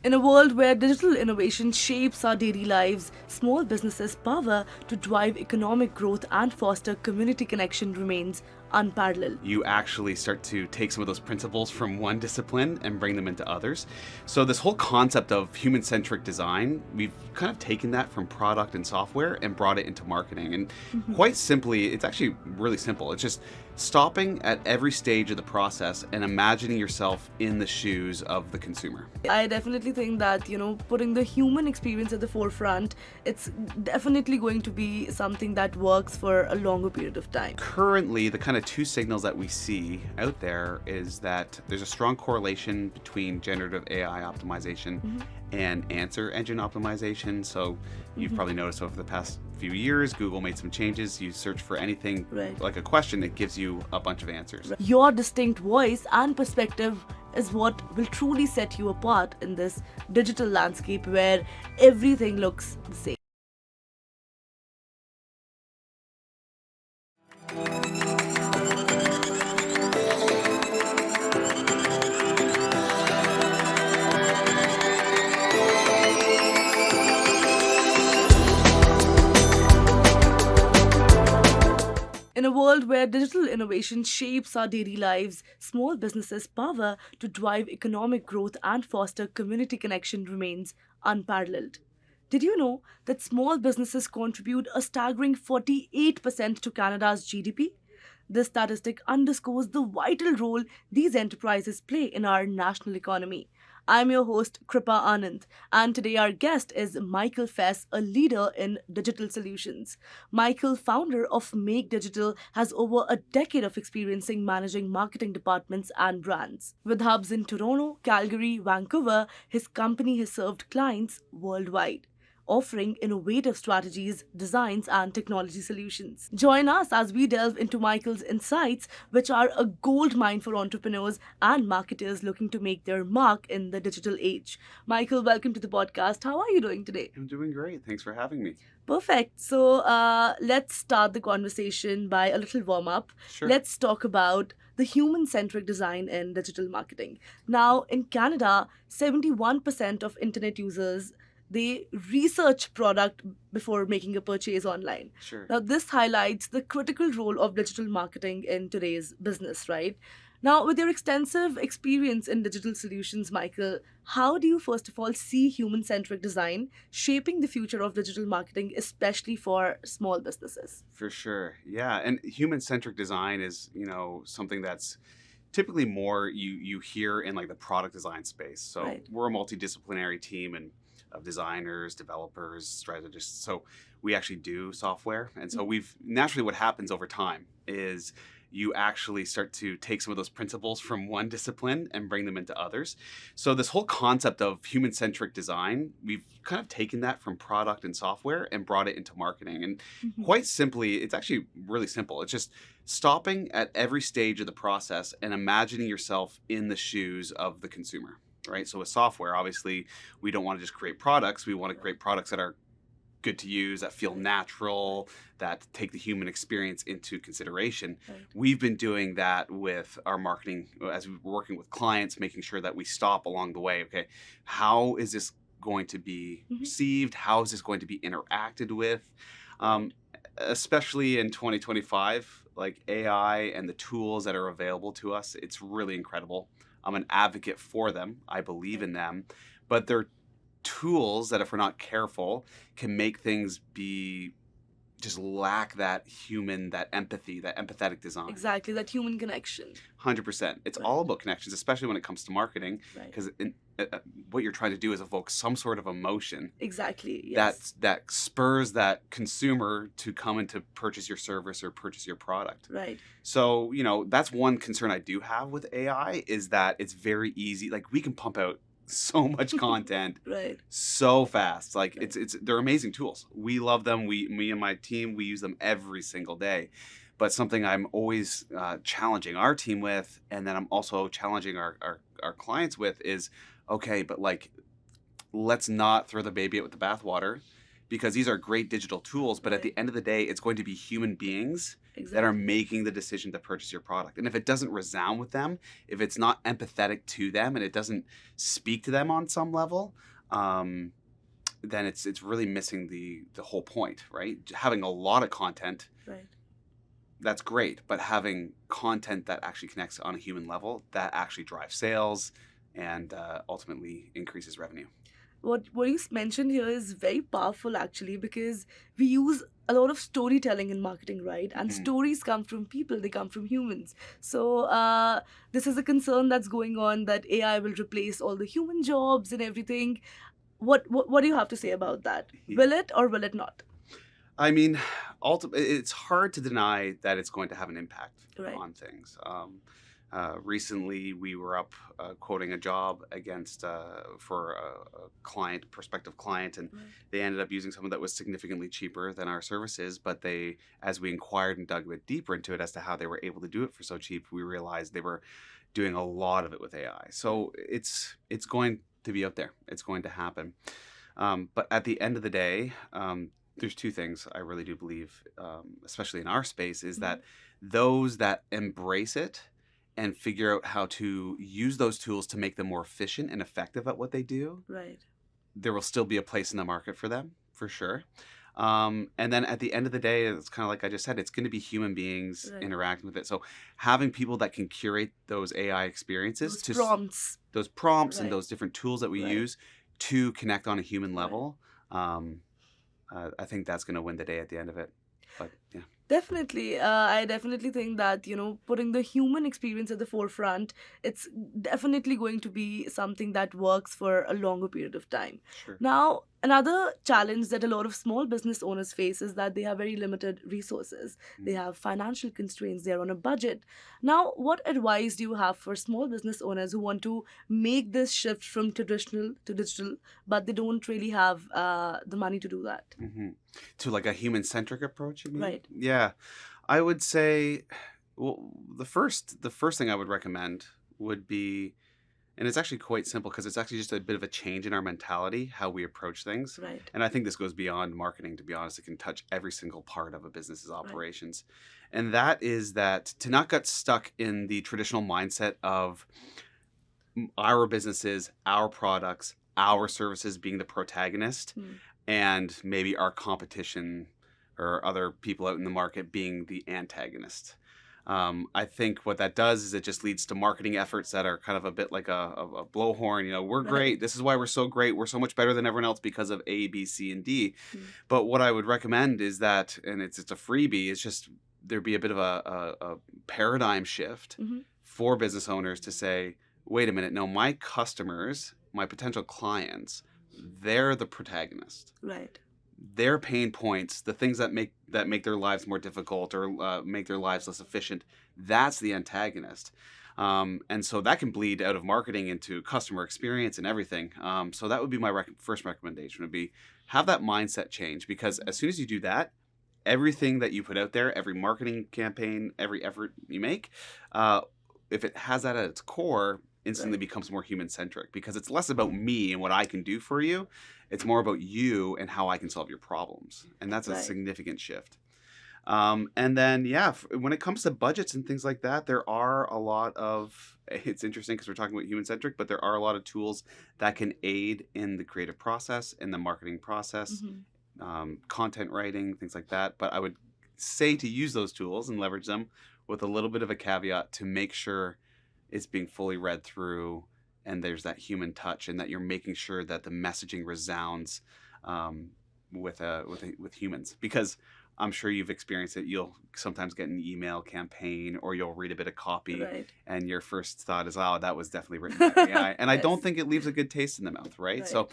In a world where digital innovation shapes our daily lives, small businesses' power to drive economic growth and foster community connection remains unparalleled. You actually start to take some of those principles from one discipline and bring them into others. So this whole concept of human-centric design, we've kind of taken that from product and software and brought it into marketing. And quite simply, it's actually really simple. It's just stopping at every stage of the process and imagining yourself in the shoes of the consumer. I definitely think that, putting the human experience at the forefront, it's definitely going to be something that works for a longer period of time. Currently, the kind of two signals that we see out there is that there's a strong correlation between generative AI optimization and answer engine optimization. So you've probably noticed over the past few years, Google made some changes. You search for anything like a question, it gives you a bunch of answers. Your distinct voice and perspective is what will truly set you apart in this digital landscape where everything looks the same. In a world where digital innovation shapes our daily lives, small businesses' power to drive economic growth and foster community connection remains unparalleled. Did you know that small businesses contribute a staggering 48% to Canada's GDP? This statistic underscores the vital role these enterprises play in our national economy. I'm your host, Kripa Anand, and today our guest is Michael Fess, a leader in digital solutions. Michael, founder of Make Digital, has over a decade of experience in managing marketing departments and brands. With hubs in Toronto, Calgary, Vancouver, his company has served clients worldwide, offering innovative strategies, designs, and technology solutions. Join us as we delve into Michael's insights, which are a goldmine for entrepreneurs and marketers looking to make their mark in the digital age. Michael, welcome to the podcast. How are you doing today? I'm doing great. Thanks for having me. Perfect. So let's start the conversation by a little warm-up. Sure. Let's talk about the human-centric design in digital marketing. Now, in Canada, 71% of internet users they research product before making a purchase online. Sure. Now, this highlights the critical role of digital marketing in today's business, right? Now, with your extensive experience in digital solutions, Michael, how do you first of all see human-centric design shaping the future of digital marketing, especially for small businesses? For sure. Yeah. And human-centric design is, something that's typically more you hear in like the product design space. So we're a multidisciplinary team and of designers, developers, strategists. So we actually do software. And so naturally what happens over time is you actually start to take some of those principles from one discipline and bring them into others. So this whole concept of human-centric design, we've kind of taken that from product and software and brought it into marketing. And quite simply, it's actually really simple. It's just stopping at every stage of the process and imagining yourself in the shoes of the consumer. Right. So with software, obviously, we don't want to just create products. We want to create products that are good to use, that feel natural, that take the human experience into consideration. Right. We've been doing that with our marketing as we're working with clients, making sure that we stop along the way. Okay, how is this going to be received? How is this going to be interacted with? Especially in 2025, like AI and the tools that are available to us, it's really incredible. I'm an advocate for them. I believe in them. But they're tools that, if we're not careful, can make things just lack that human, that empathy, that empathetic design. Exactly, that human connection. 100%. It's all about connections, especially when it comes to marketing, because what you're trying to do is evoke some sort of emotion. Exactly, yes. That spurs that consumer to come and to purchase your service or purchase your product. Right. So, that's one concern I do have with AI is that it's very easy. Like, we can pump out so much content so fast. Like they're amazing tools. We love them. Me and my team, we use them every single day. But something I'm always challenging our team with, and then I'm also challenging our clients with is, okay, but like, let's not throw the baby out with the bathwater, because these are great digital tools, but at the end of the day, it's going to be human beings that are making the decision to purchase your product. And if it doesn't resound with them, if it's not empathetic to them and it doesn't speak to them on some level, then it's really missing the whole point, right? Having a lot of content, that's great, but having content that actually connects on a human level, that actually drives sales and ultimately increases revenue. What you mentioned here is very powerful, actually, because we use a lot of storytelling in marketing, right? And stories come from people, they come from humans. So this is a concern that's going on, that AI will replace all the human jobs and everything. What do you have to say about that? Will it or will it not? I mean, it's hard to deny that it's going to have an impact on things. Recently, we were up quoting a job against for a prospective client, and they ended up using someone that was significantly cheaper than our services. But they, as we inquired and dug a bit deeper into it as to how they were able to do it for so cheap, we realized they were doing a lot of it with AI. So it's going to be out there. It's going to happen. But at the end of the day, there's two things I really do believe, especially in our space, is that those that embrace it and figure out how to use those tools to make them more efficient and effective at what they do, there will still be a place in the market for them, for sure. And then at the end of the day, it's kind of like I just said, it's going to be human beings interacting with it. So having people that can curate those AI experiences, those prompts and those different tools that we use to connect on a human level, I think that's going to win the day at the end of it. But yeah. Definitely. I definitely think that, putting the human experience at the forefront, it's definitely going to be something that works for a longer period of time. Now, another challenge that a lot of small business owners face is that they have very limited resources. They have financial constraints. They're on a budget. Now, what advice do you have for small business owners who want to make this shift from traditional to digital, but they don't really have the money to do that? To like a human-centric approach, you mean? Right. Yeah. I would say, well, the first thing I would recommend would be, and it's actually quite simple because it's actually just a bit of a change in our mentality, how we approach things. And I think this goes beyond marketing, to be honest. It can touch every single part of a business's operations. And that is that to not get stuck in the traditional mindset of our businesses, our products, our services being the protagonist, and maybe our competition or other people out in the market being the antagonist. I think what that does is it just leads to marketing efforts that are kind of a bit like a blowhorn. We're great. This is why we're so great. We're so much better than everyone else because of A, B, C, and D. But what I would recommend is that, and it's a freebie, is just there be a bit of a paradigm shift for business owners to say, wait a minute, no, my customers, my potential clients, they're the protagonist. Their pain points, the things that make their lives more difficult or make their lives less efficient, that's the antagonist. And so that can bleed out of marketing into customer experience and everything. So that would be my first recommendation, would be have that mindset change, because as soon as you do that, everything that you put out there, every marketing campaign, every effort you make, if it has that at its core, instantly becomes more human-centric, because it's less about me and what I can do for you. It's more about you and how I can solve your problems. And that's a significant shift. And then, when it comes to budgets and things like that, there are a lot of, it's interesting because we're talking about human-centric, but there are a lot of tools that can aid in the creative process, in the marketing process, content writing, things like that. But I would say to use those tools and leverage them with a little bit of a caveat to make sure it's being fully read through and there's that human touch, and that you're making sure that the messaging resounds with humans. Because I'm sure you've experienced it. You'll sometimes get an email campaign or you'll read a bit of copy and your first thought is, oh, that was definitely written by AI. And I don't think it leaves a good taste in the mouth, right? So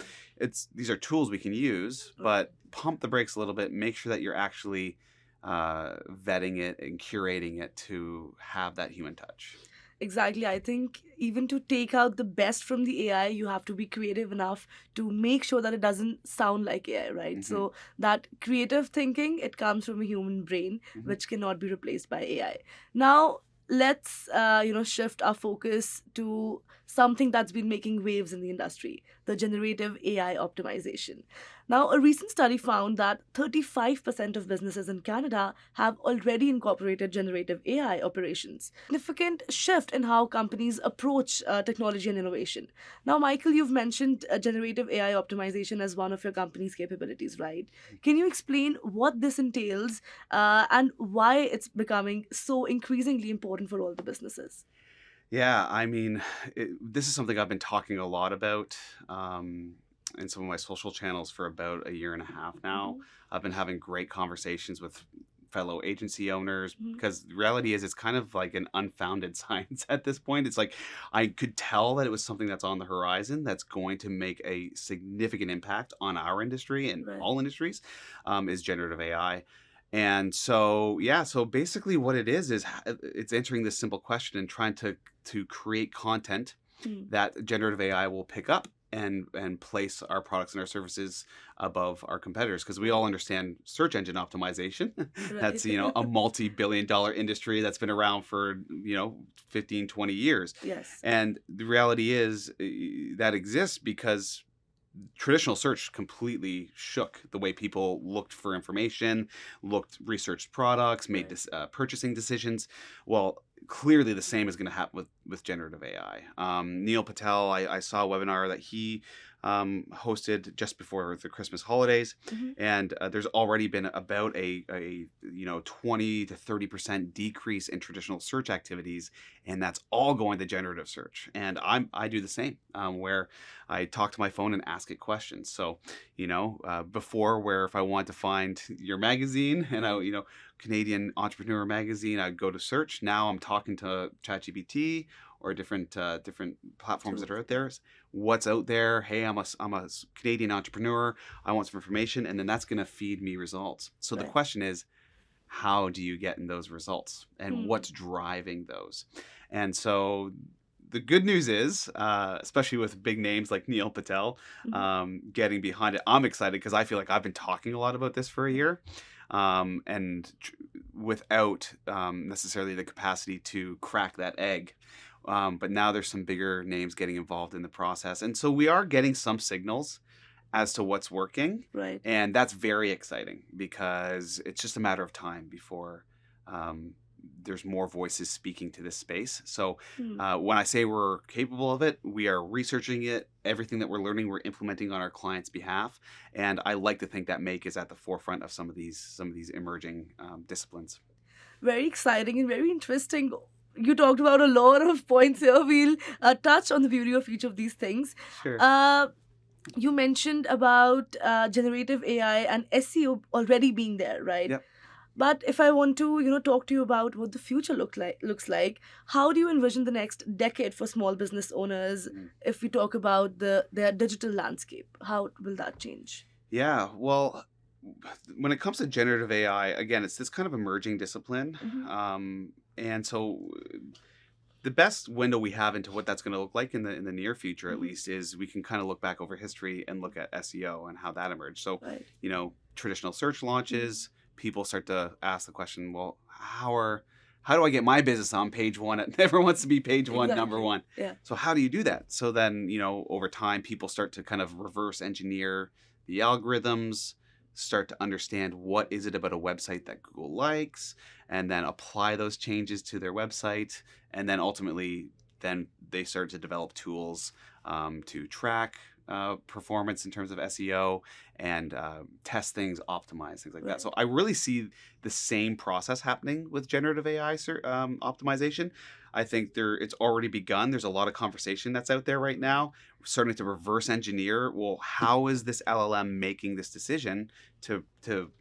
these are tools we can use, but pump the brakes a little bit. Make sure that you're actually vetting it and curating it to have that human touch. Exactly. I think even to take out the best from the AI, you have to be creative enough to make sure that it doesn't sound like AI, right? So that creative thinking, it comes from a human brain, which cannot be replaced by AI. Now, let's shift our focus to something that's been making waves in the industry, the generative AI optimization. Now, a recent study found that 35% of businesses in Canada have already incorporated generative AI operations. Significant shift in how companies approach technology and innovation. Now, Michael, you've mentioned generative AI optimization as one of your company's capabilities, right? Can you explain what this entails and why it's becoming so increasingly important for all the businesses? Yeah, I mean, this is something I've been talking a lot about in some of my social channels for about a year and a half now. Mhm. I've been having great conversations with fellow agency owners Mhm. because the reality is it's kind of like an unfounded science at this point. It's like I could tell that it was something that's on the horizon that's going to make a significant impact on our industry and Right. all industries, is generative AI. And so, yeah, so basically what it is it's answering this simple question and trying to create content Hmm. that generative AI will pick up and place our products and our services above our competitors because we all Right. understand search engine optimization. Right. That's, a multi-billion dollar industry that's been around for, 15, 20 years. Yes. And the reality is that exists because traditional search completely shook the way people looked for information, researched products, made Right. purchasing decisions. Well, clearly the same is going to happen with generative AI. Neil Patel, I saw a webinar that he hosted just before the Christmas holidays, Mhm. and there's already been about a 20 to 30% decrease in traditional search activities, and that's all going to generative search. And I do the same, where I talk to my phone and ask it questions. So, before, where if I want to find your magazine and Canadian Entrepreneur Magazine, I'd go to search. Now I'm talking to ChatGPT or different platforms that True. are out there. What's out there? Hey, I'm a Canadian entrepreneur. I want some information, and then that's going to feed me results. So the Right. question is, how do you get in those results, and Hmm. what's driving those? And so the good news is, especially with big names like Neil Patel Mhm. getting behind it, I'm excited because I feel like I've been talking a lot about this for a year, and without necessarily the capacity to crack that egg. But now there's some bigger names getting involved in the process, and so we are getting some signals as to what's working, Right. and that's very exciting because it's just a matter of time before um, there's more voices speaking to this space. So Hmm. when I say we're capable of it, we are researching it. Everything that we're learning, we're implementing on our clients' behalf, and I like to think that Make is at the forefront of some of these emerging disciplines. Very exciting and very interesting. You talked about a lot of points here. We'll touch on the beauty of each of these things. Sure. Uh, you mentioned about generative AI and SEO already being there, right? Yep. But if I want to, talk to you about what the future looks like, how do you envision the next decade for small business owners? Mhm. If we talk about their digital landscape, how will that change? Yeah. Well, when it comes to generative AI, again, it's this kind of emerging discipline. Hmm. And so the best window we have into what that's going to look like in the near future, at Hmm. least, is we can kind of look back over history and look at SEO and how that emerged. So, Right. traditional search Mhm. launches, people start to ask the question, well, how do I get my business on page one? Everyone wants to be page one, number Exactly. one. Yeah. So how do you do that? So then, over time, people start to kind of reverse engineer the algorithms, start to understand what is it about a website that Google likes, and then apply those changes to their website, and then ultimately then they start to develop tools to track performance in terms of SEO and test things, optimize things like that. So Right. I really see the same process happening with generative AI optimization. I think it's already begun. There's a lot of conversation that's out there right now. We're starting to reverse engineer. Well, how is this LLM making this decision to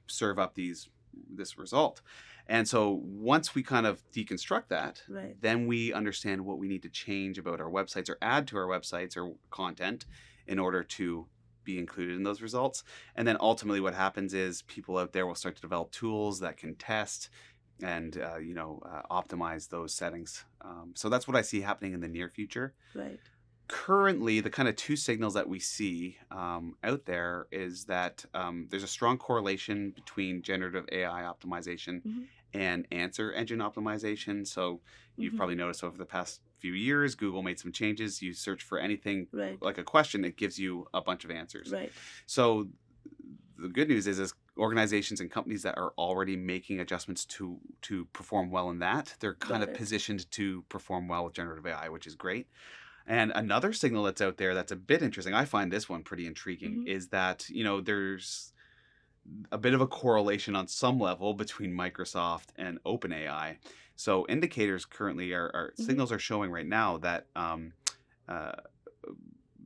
serve up this result? And so once we kind of deconstruct that, Right. then we understand what we need to change about our websites or add to our websites or content in order to be included in those results. And then ultimately what happens is people out there will start to develop tools that can test and optimize those settings. So that's what I see happening in the near future. Right. Currently, the kind of two signals that we see out there is that there's a strong correlation between generative AI optimization Hmm. and answer engine optimization. So you've Hmm. probably noticed over the past few years, Google made some changes. You search for anything Right. like a question, it gives you a bunch of answers. Right. So the good news is organizations and companies that are already making adjustments to perform well in that, they're kind Got of it. positioned to perform well with generative AI, which is great. And another signal that's out there that's a bit interesting, I find this one pretty intriguing, is that, there's a bit of a correlation on some level between Microsoft and OpenAI. So indicators currently are signals are showing right now that uh,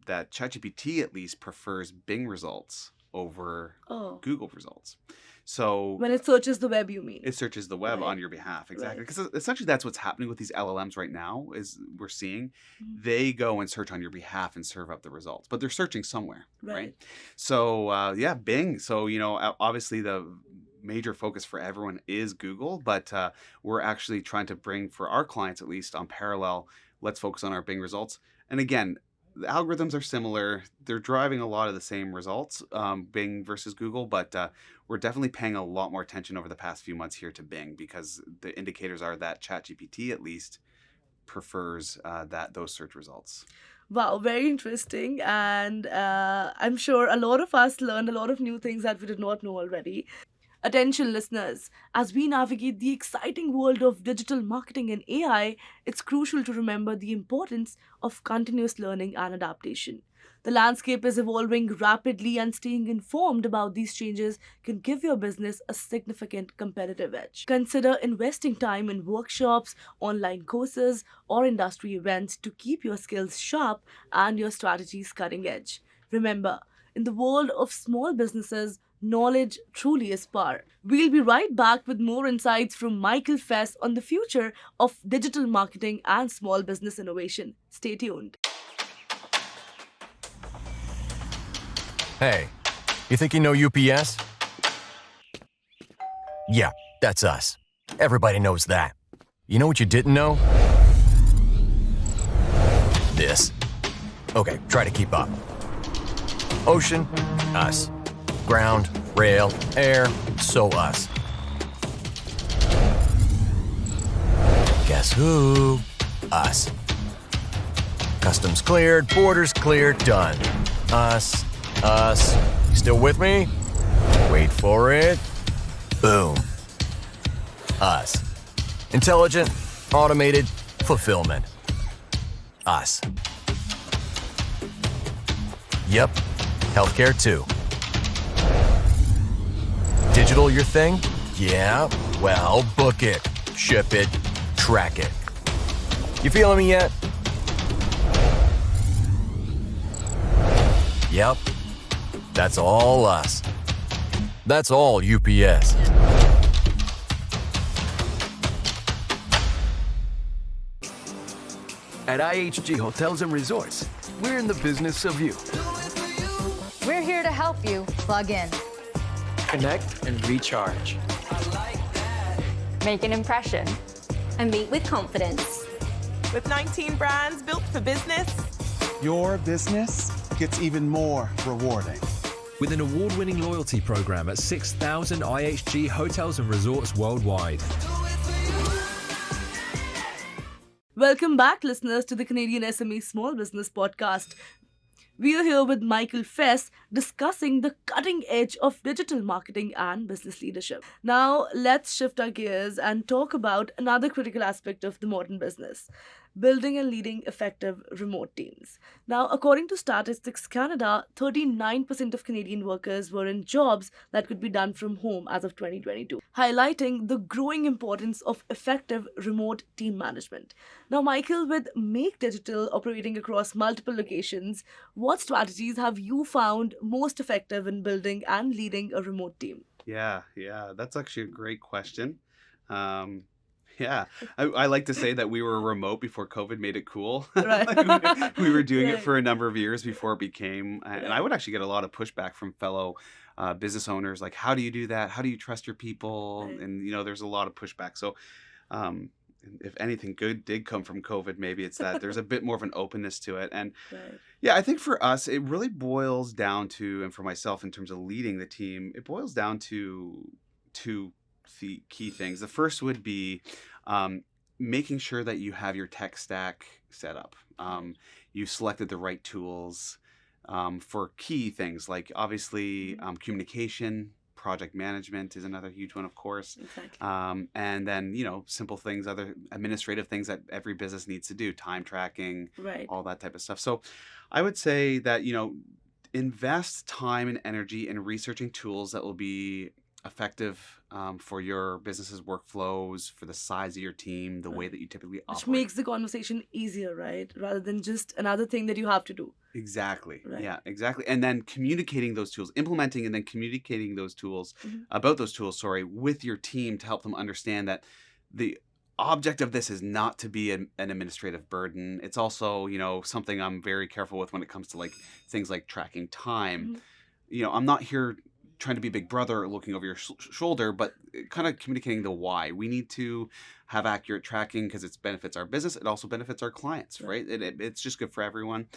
that ChatGPT at least prefers Bing results over Oh. Google results. So When it searches the web, you mean? it searches the web Right. on your behalf, exactly. Right. Because essentially that's what's happening with these LLMs right now. Is we're seeing Mhm. they go and search on your behalf and serve up the results, but they're searching somewhere, right? Right. So yeah, Bing. So obviously the major focus for everyone is Google, but we're actually trying to bring, for our clients at least, on parallel, let's focus on our Bing results. And again, the algorithms are similar. They're driving a lot of the same results, Bing versus Google, but we're definitely paying a lot more attention over the past few months here to Bing, because the indicators are that ChatGPT at least prefers those search results. Wow, very interesting. And I'm sure a lot of us learned a lot of new things that we did not know already. Attention, listeners, as we navigate the exciting world of digital marketing and AI, it's crucial to remember the importance of continuous learning and adaptation. The landscape is evolving rapidly, and staying informed about these changes can give your business a significant competitive edge. Consider investing time in workshops, online courses, or industry events to keep your skills sharp and your strategies cutting edge. Remember, in the world of small businesses, knowledge truly is power. We'll be right back with more insights from Michael Fess on the future of digital marketing and small business innovation. Stay tuned. Hey, you think you know UPS? Yeah, that's us. Everybody knows that. You know what you didn't know? This. Okay, try to keep up. Ocean, us. Ground, rail, air, so us. Guess who? Us. Customs cleared, borders cleared, done. Us. You still with me? Wait for it. Boom. Us. Intelligent, automated, fulfillment. Us. Yep. Healthcare too. Digital your thing? Yeah. Well, book it, ship it, track it. You feeling me yet? Yep. That's all us. That's all UPS. At IHG Hotels and Resorts, we're in the business of you. We're here to help you plug in, connect and recharge, make an impression, and meet with confidence. With 19 brands built for business, your business gets even more rewarding. With an award-winning loyalty program at 6,000 IHG hotels and resorts worldwide. Welcome back, listeners, to the Canadian SME Small Business Podcast. We are here with Michael Fess discussing the cutting edge of digital marketing and business leadership. Now, let's shift our gears and talk about another critical aspect of the modern business: building and leading effective remote teams. Now, according to Statistics Canada, 39% of Canadian workers were in jobs that could be done from home as of 2022, highlighting the growing importance of effective remote team management. Now, Michael, with Make Digital operating across multiple locations, what strategies have you found most effective in building and leading a remote team? Yeah, that's actually a great question. Yeah, I like to say that we were remote before COVID made it cool. Right. Like we were doing it Right. for a number of years before it became, and I would actually get a lot of pushback from fellow business owners, like, how do you do that? How do you trust your people? Right. And, there's a lot of pushback. So if anything good did come from COVID, maybe it's that there's a bit more of an openness to it. And Right. yeah, I think for us, it really boils down to, and for myself in terms of leading the team, it boils down to two key things. The first would be making sure that you have your tech stack set up. You've selected the right tools for key things like obviously communication, project management is another huge one, of course. Exactly. And then, simple things, other administrative things that every business needs to do, time tracking, Right. all that type of stuff. So I would say that, invest time and energy in researching tools that will be effective for your business's workflows, for the size of your team, the way that you typically Which operate. makes the conversation easier, right? Rather than just another thing that you have to do. Exactly. Right. Yeah, exactly. And then communicating those tools, implementing and then communicating those tools, about those tools, with your team to help them understand that the object of this is not to be an administrative burden. It's also, something I'm very careful with when it comes to like things like tracking time. I'm not here trying to be big brother looking over your shoulder, but kind of communicating the why. We need to have accurate tracking because it benefits our business. It also benefits our clients, right? It's just good for everyone.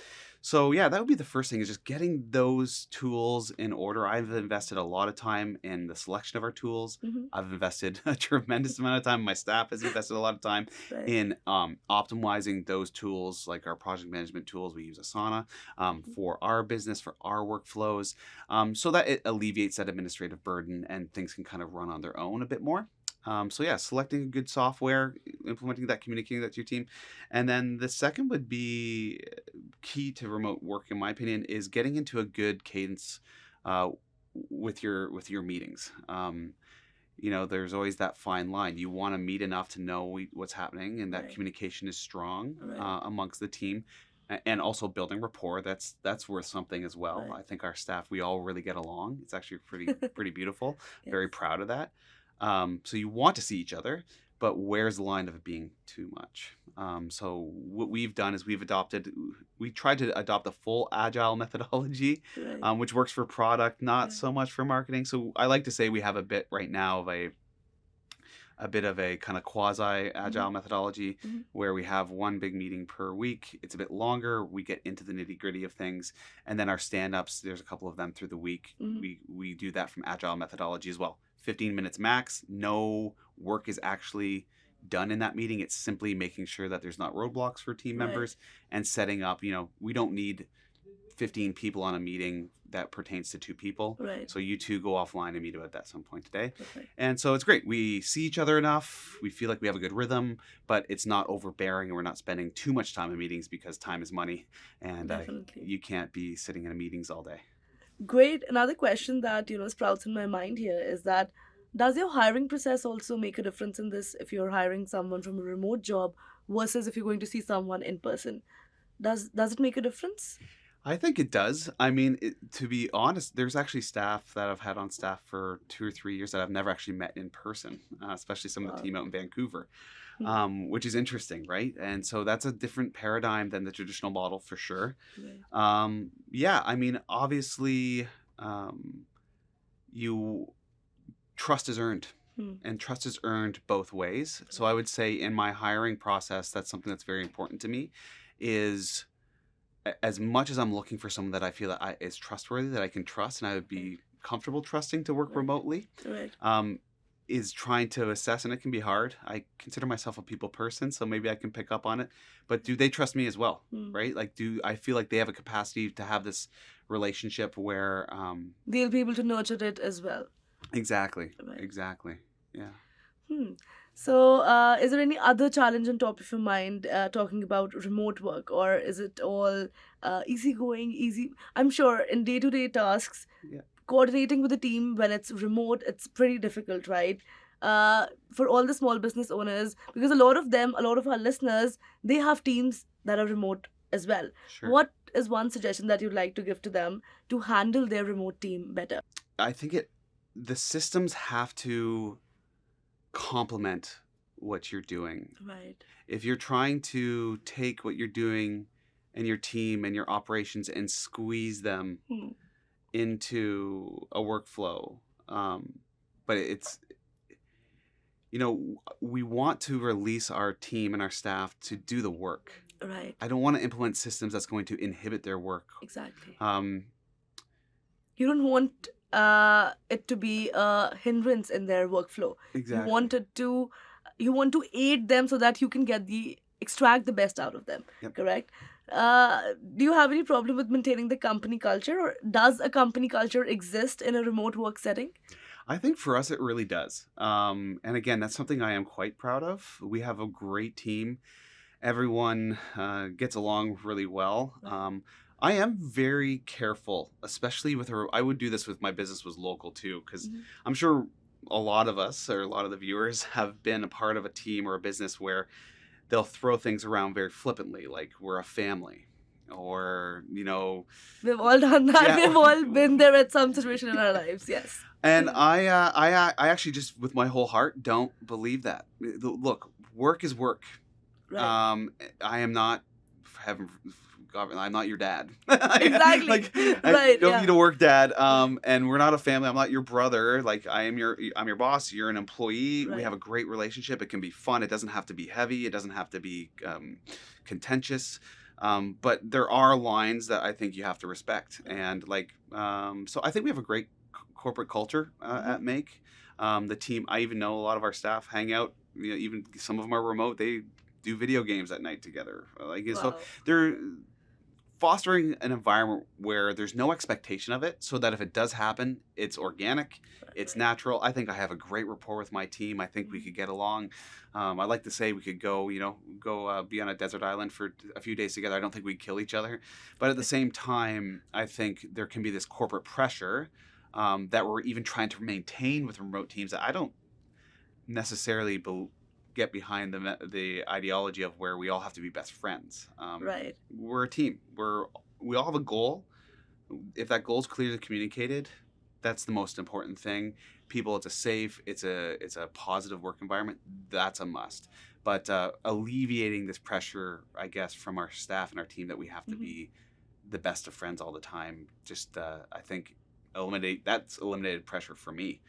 So yeah, that would be the first thing, is just getting those tools in order. I've invested a lot of time in the selection of our tools. I've invested a tremendous amount of time. My staff has invested a lot of time in optimizing those tools, like our project management tools. We use Asana for our business, for our workflows, so that it alleviates that administrative burden and things can kind of run on their own a bit more. So yeah, selecting good software, implementing that, communicating that to your team. And then the second would be key to remote work, in my opinion, is getting into a good cadence with your meetings. There's always that fine line. You want to meet enough to know what's happening and that communication is strong amongst the team. And also building rapport, that's worth something as well. I think our staff, we all really get along. It's actually pretty beautiful. Very proud of that. So you want to see each other, but where's the line of it being too much? So what we've done is we tried to adopt a full agile methodology, which works for product, not so much for marketing. So I like to say we have a bit right now of a bit of a kind of quasi-agile methodology where we have one big meeting per week. It's a bit longer. We get into the nitty-gritty of things. And then our stand-ups, there's a couple of them through the week. We do that from agile methodology as well. 15 minutes max. No work is actually done in that meeting. It's simply making sure that there's not roadblocks for team members and setting up, we don't need 15 people on a meeting that pertains to 2 people. So you 2 go offline and meet at some point today. And so it's great. We see each other enough. We feel like we have a good rhythm, but it's not overbearing and we're not spending too much time in meetings because time is money and you can't be sitting in meetings all day. Great. Another question that, sprouts in my mind here is that, does your hiring process also make a difference in this if you're hiring someone from a remote job versus if you're going to see someone in person? Does it make a difference? I think it does. I mean, to be honest, there's actually staff that I've had on staff for 2 or 3 years that I've never actually met in person, especially some of the team out in Vancouver, which is interesting, right? And so that's a different paradigm than the traditional model for sure. Yeah, I mean, obviously, trust is earned. And trust is earned both ways. So I would say in my hiring process, that's something that's very important to me, is as much as I'm looking for someone that I feel that is trustworthy, that I can trust and I would be comfortable trusting to work remotely, is trying to assess, and it can be hard. I consider myself a people person, so maybe I can pick up on it. But do they trust me as well, right? Like, do I feel like they have a capacity to have this relationship where they'll be able to nurture it as well? Exactly. Yeah. So, is there any other challenge on top of your mind talking about remote work, or is it all easy? I'm sure in day-to-day tasks, coordinating with the team when it's remote, it's pretty difficult, right? For all the small business owners, because a lot of our listeners, they have teams that are remote as well. What is one suggestion that you'd like to give to them to handle their remote team better? I think the systems have to complement what you're doing. Right. If you're trying to take what you're doing and your team and your operations and squeeze them into a workflow, but it's, we want to release our team and our staff to do the work. Right. I don't want to implement systems that's going to inhibit their work. Exactly. You don't want it to be a hindrance in their workflow. Exactly. You want it to you want to aid them so that you can extract the best out of them. Yep. Correct? Do you have any problem with maintaining the company culture, or does a company culture exist in a remote work setting? I think for us, it really does. And again, that's something I am quite proud of. We have a great team. Everyone gets along really well. I am very careful, especially with her. I would do this with my business was local too, because I'm sure a lot of us or a lot of the viewers have been a part of a team or a business where they'll throw things around very flippantly, like we're a family, or we've all done that. Yeah. We've all been there at some situation in our lives. Yes. And I actually just with my whole heart don't believe that. Look, work is work. Right. I am not I'm not your dad. Exactly. I don't need to work, Dad. And we're not a family. I'm not your brother. Like I'm your boss. You're an employee. Right. We have a great relationship. It can be fun. It doesn't have to be heavy. It doesn't have to be contentious. But there are lines that I think you have to respect. And so I think we have a great corporate culture at Make. The team. I even know a lot of our staff hang out. Even some of them are remote. They do video games at night together. So they're fostering an environment where there's no expectation of it, so that if it does happen, it's organic, it's natural. I think I have a great rapport with my team. I think we could get along. I like to say we could go be on a desert island for a few days together. I don't think we'd kill each other, but at the same time, I think there can be this corporate pressure that we're even trying to maintain with remote teams that I don't necessarily get behind the ideology of where we all have to be best friends. Right. We're a team. We all have a goal. If that goal is clearly communicated, that's the most important thing. People, it's a safe, it's a positive work environment. That's a must. But alleviating this pressure, I guess, from our staff and our team that we have to be the best of friends all the time. Just I think eliminated pressure for me.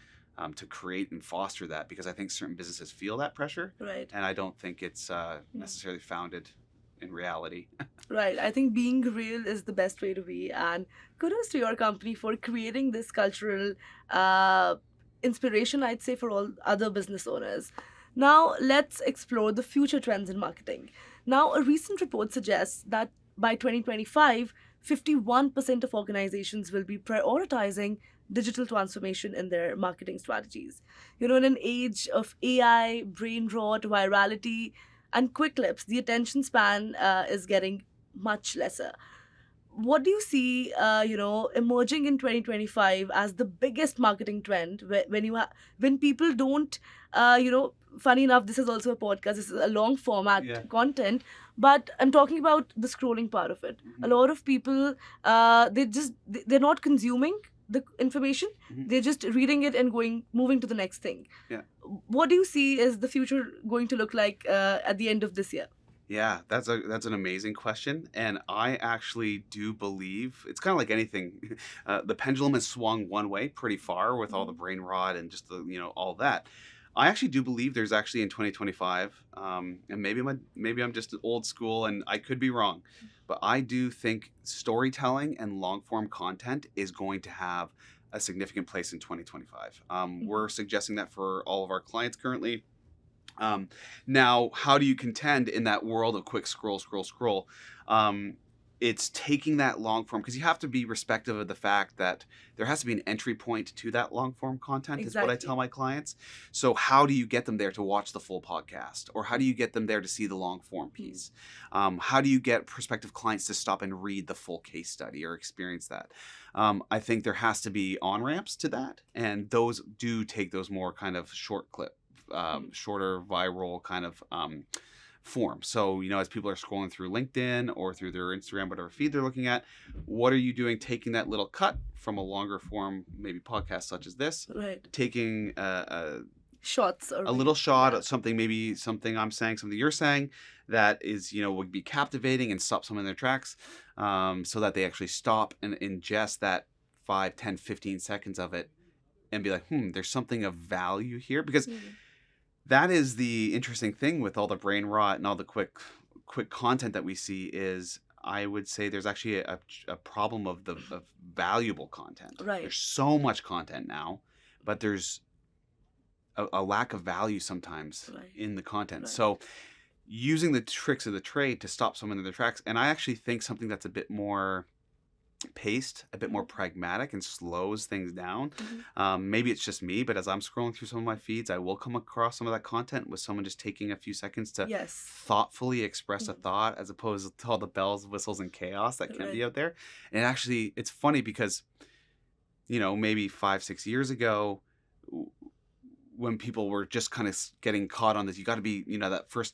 To create and foster that, because I think certain businesses feel that pressure, right? And I don't think it's necessarily founded in reality. Right. I think being real is the best way to be, and kudos to your company for creating this cultural inspiration, I'd say, for all other business owners. Now, let's explore the future trends in marketing. Now, a recent report suggests that by 2025, 51% of organizations will be prioritizing digital transformation in their marketing strategies. In an age of AI, brain rot, virality, and quick clips, the attention span is getting much lesser. What do you see, emerging in 2025 as the biggest marketing trend when people don't, funny enough, this is also a podcast, this is a long format content, but I'm talking about the scrolling part of it. A lot of people, they're not consuming the information, they're just reading it and moving to the next thing. What do you see is the future going to look like at the end of this year? Yeah, that's an amazing question, and I actually do believe it's kind of like anything. The pendulum has swung one way pretty far with all the brain rot and just all that. I actually do believe there's actually in 2025, and maybe I'm just old school and I could be wrong, but I do think storytelling and long form content is going to have a significant place in 2025. We're suggesting that for all of our clients currently. Now, how do you contend in that world of quick scroll? It's taking that long form, because you have to be respectful of the fact that there has to be an entry point to that long form content. Exactly. Is what I tell my clients. So how do you get them there to watch the full podcast? Or how do you get them there to see the long form piece? How do you get prospective clients to stop and read the full case study or experience that? I think there has to be on-ramps to that. And those do take those more kind of short clip, shorter viral kind of form. So, as people are scrolling through LinkedIn or through their Instagram, whatever feed they're looking at, what are you doing taking that little cut from a longer form, maybe podcast such as this, right? Taking shots, or a little shot of something I'm saying, something you're saying that is, would be captivating and stop someone in their tracks, so that they actually stop and ingest that 5, 10, 15 seconds of it and be like, there's something of value here. Because that is the interesting thing with all the brain rot and all the quick content that we see is, I would say there's actually a problem of valuable content. Right. There's so much content now, but there's a lack of value sometimes Right. in the content. Right. So using the tricks of the trade to stop someone in their tracks. And I actually think something that's a bit more paced, a bit more pragmatic, and slows things down. Maybe it's just me, but as I'm scrolling through some of my feeds, I will come across some of that content with someone just taking a few seconds to Yes. thoughtfully express a thought, as opposed to all the bells, whistles, and chaos that can be out there. And actually, it's funny because, maybe 5-6 years ago, when people were just kind of getting caught on this, you got to be, that first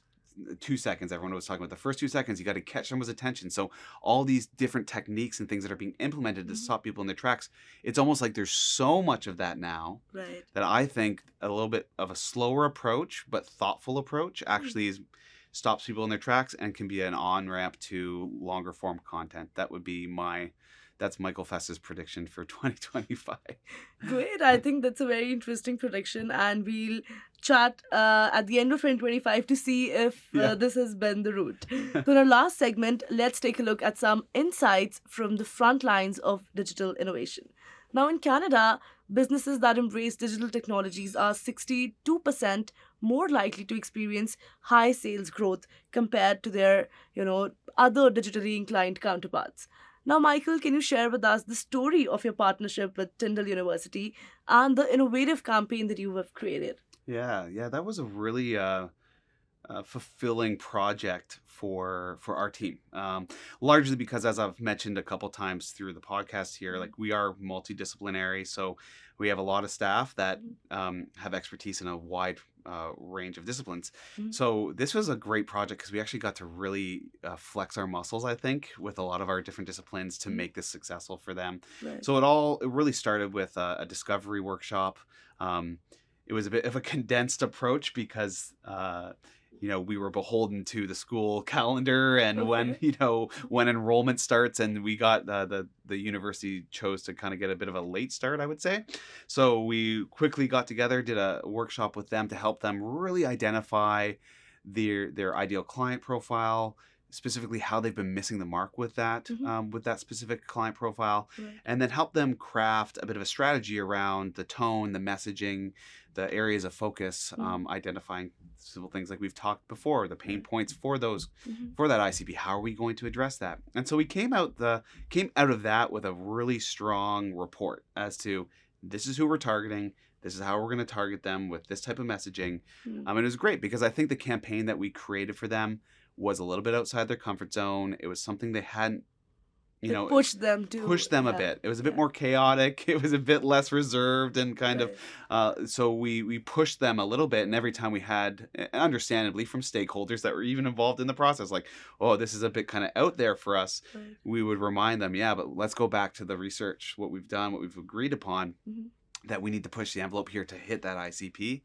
2 seconds, everyone was talking about the first 2 seconds, you got to catch someone's attention. So all these different techniques and things that are being implemented to stop people in their tracks, it's almost like there's so much of that now that I think a little bit of a slower approach, but thoughtful approach actually stops people in their tracks and can be an on-ramp to longer form content. That would be that's Michael Fess's prediction for 2025. Great. I think that's a very interesting prediction, and we'll chat at the end of 2025 to see if this has been the route. So in our last segment, let's take a look at some insights from the front lines of digital innovation. Now in Canada, businesses that embrace digital technologies are 62% more likely to experience high sales growth compared to their, other digitally inclined counterparts. Now, Michael, can you share with us the story of your partnership with Tindle University and the innovative campaign that you have created? Yeah, that was a really fulfilling project for our team. Largely because, as I've mentioned a couple times through the podcast here, like we are multidisciplinary, so we have a lot of staff that have expertise in a wide range of disciplines. So this was a great project because we actually got to really flex our muscles, I think, with a lot of our different disciplines to make this successful for them. So it really started with a discovery workshop. It was a bit of a condensed approach because we were beholden to the school calendar and when enrollment starts, and we got the university chose to kind of get a bit of a late start, I would say. So we quickly got together, did a workshop with them to help them really identify their ideal client profile, specifically how they've been missing the mark with that specific client profile, and then help them craft a bit of a strategy around the tone, the messaging, the areas of focus, identifying simple things like we've talked before, the pain points for those for that ICP. How are we going to address that? And so we came out of that with a really strong report as to this is who we're targeting. This is how we're going to target them with this type of messaging. And it was great because I think the campaign that we created for them was a little bit outside their comfort zone. It was something they hadn't, push them a bit. It was a bit more chaotic. It was a bit less reserved and kind of, so we pushed them a little bit. And every time we had, understandably from stakeholders that were even involved in the process, like, oh, this is a bit kind of out there for us. We would remind them, but let's go back to the research, what we've done, what we've agreed upon, that we need to push the envelope here to hit that ICP.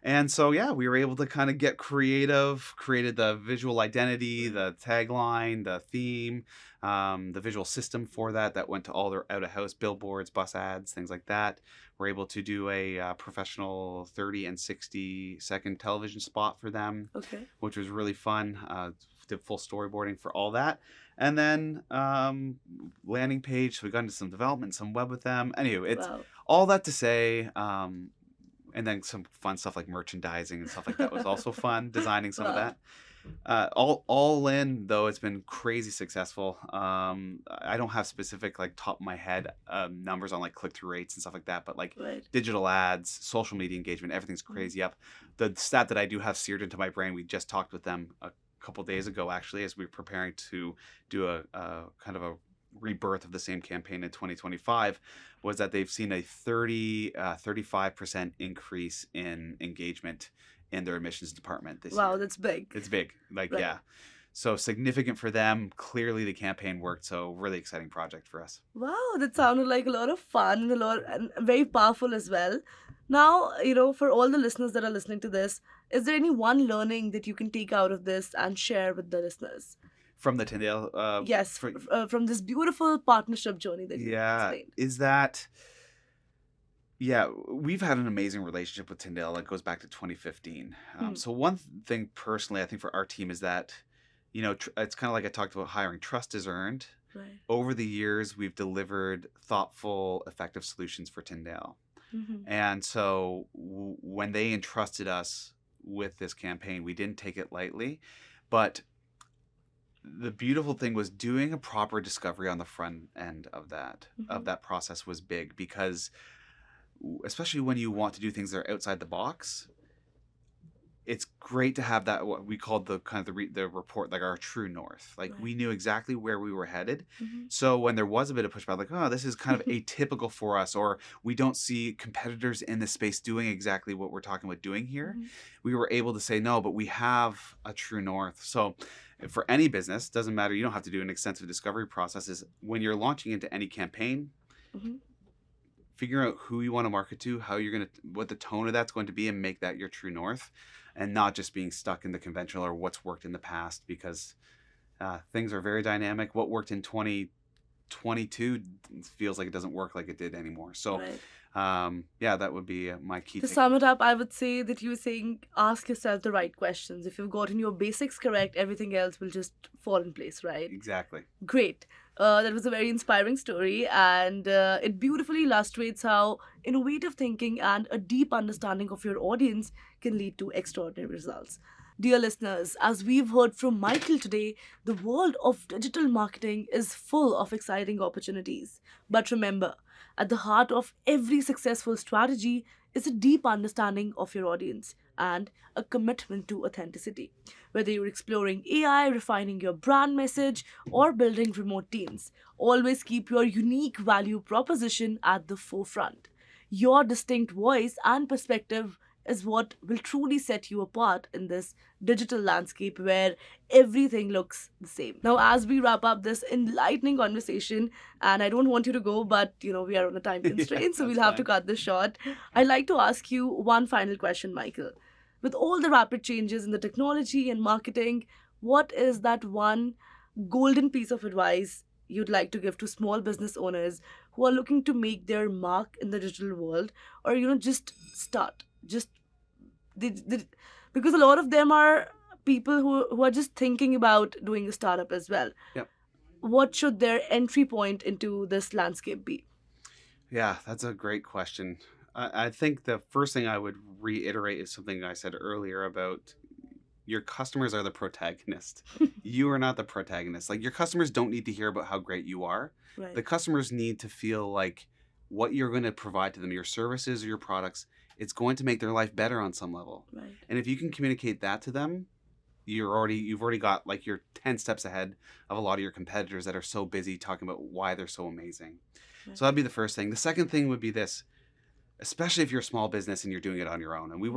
And so, we were able to kind of get creative, created the visual identity, the tagline, the theme, the visual system for that went to all their out-of-house billboards, bus ads, things like that. We're able to do a professional 30 and 60-second television spot for them, which was really fun. Did full storyboarding for all that. And then landing page, so we got into some development, some web with them. Anyway, it's all that to say... and then some fun stuff like merchandising and stuff like that was also fun, designing some of that. All in, though, it's been crazy successful. I don't have specific, top of my head numbers on click-through rates and stuff like that, but digital ads, social media engagement, everything's crazy up. The stat that I do have seared into my brain, we just talked with them a couple days ago, actually, as we were preparing to do a kind of a rebirth of the same campaign in 2025, was that they've seen a 35% increase in engagement in their admissions department this year. Wow, that's big. It's big. So significant for them. Clearly the campaign worked, so really exciting project for us. Wow, that sounded like a lot of fun and very powerful as well. Now, for all the listeners that are listening to this, is there any one learning that you can take out of this and share with the listeners? From the Tindale? Yes, from this beautiful partnership journey that you explained. Is that... we've had an amazing relationship with Tindale that goes back to 2015. So one thing personally, I think for our team is that, it's kind of like I talked about hiring. Trust is earned. Right. Over the years, we've delivered thoughtful, effective solutions for Tindale. And so when they entrusted us with this campaign, we didn't take it lightly. But the beautiful thing was doing a proper discovery on the front end of that process was big, because especially when you want to do things that are outside the box, it's great to have that, what we called the kind of the report, like our true north. Like we knew exactly where we were headed. So when there was a bit of pushback, like, oh, this is kind of atypical for us, or we don't see competitors in this space doing exactly what we're talking about doing here, we were able to say, no, but we have a true north. So for any business, doesn't matter, you don't have to do an extensive discovery process, is when you're launching into any campaign, figure out who you want to market to, what the tone of that's going to be, and make that your true north, and not just being stuck in the conventional or what's worked in the past, because things are very dynamic. What worked in 2022 feels like it doesn't work like it did anymore. So that would be my key. To sum it up, I would say that you were saying, ask yourself the right questions. If you've gotten your basics correct, everything else will just fall in place, right? Exactly. Great. That was a very inspiring story, and it beautifully illustrates how innovative thinking and a deep understanding of your audience can lead to extraordinary results. Dear listeners, as we've heard from Michael today, the world of digital marketing is full of exciting opportunities. But remember, at the heart of every successful strategy is a deep understanding of your audience and a commitment to authenticity. Whether you're exploring AI, refining your brand message, or building remote teams, always keep your unique value proposition at the forefront. Your distinct voice and perspective is what will truly set you apart in this digital landscape where everything looks the same. Now, as we wrap up this enlightening conversation, and I don't want you to go, but we are on a time constraint, so we'll have to cut this short. I'd like to ask you one final question, Michael. With all the rapid changes in the technology and marketing, what is that one golden piece of advice you'd like to give to small business owners who are looking to make their mark in the digital world, or just start? Because a lot of them are people who are just thinking about doing a startup as well. Yep. What should their entry point into this landscape be? Yeah, that's a great question. I think the first thing I would reiterate is something I said earlier about your customers are the protagonist. You are not the protagonist. Like, your customers don't need to hear about how great you are. Right. The customers need to feel like what you're going to provide to them, your services or your products, it's going to make their life better on some level. Right. And if you can communicate that to them, you've already got, like, you're 10 steps ahead of a lot of your competitors that are so busy talking about why they're so amazing. Right. So that'd be the first thing. The second thing would be this. Especially if you're a small business and you're doing it on your own. And we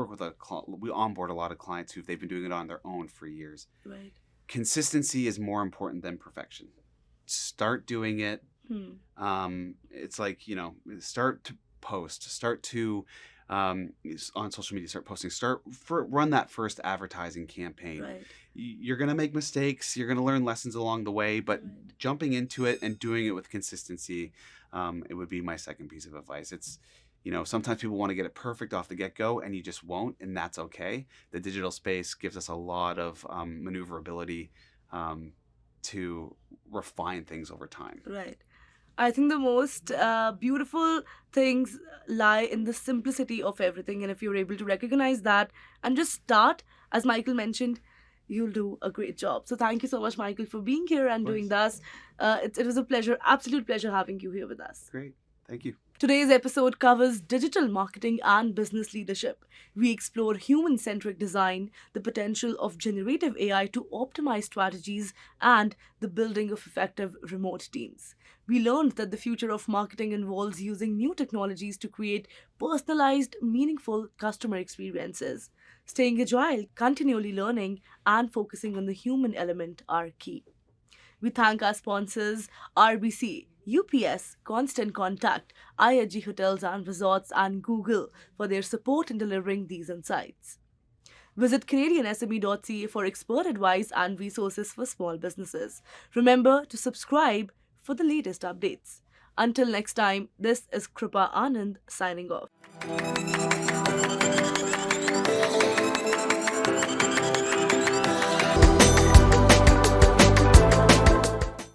onboard a lot of clients they've been doing it on their own for years. Right. Consistency is more important than perfection. Start doing it. It's like, start to post, start to, on social media, start posting, run that first advertising campaign. Right. You're going to make mistakes. You're going to learn lessons along the way, but jumping into it and doing it with consistency, it would be my second piece of advice. It's, sometimes people want to get it perfect off the get-go, and you just won't, and that's okay. The digital space gives us a lot of maneuverability to refine things over time. Right. I think the most beautiful things lie in the simplicity of everything, and if you're able to recognize that and just start, as Michael mentioned, you'll do a great job. So thank you so much, Michael, for being here and doing this. It was a pleasure, absolute pleasure having you here with us. Great. Thank you. Today's episode covers digital marketing and business leadership. We explore human-centric design, the potential of generative AI to optimize strategies, and the building of effective remote teams. We learned that the future of marketing involves using new technologies to create personalized, meaningful customer experiences. Staying agile, continually learning, and focusing on the human element are key. We thank our sponsors, RBC, UPS, Constant Contact, IHG Hotels and Resorts, and Google for their support in delivering these insights. Visit CanadianSME.ca for expert advice and resources for small businesses. Remember to subscribe for the latest updates. Until next time, this is Kripa Anand signing off.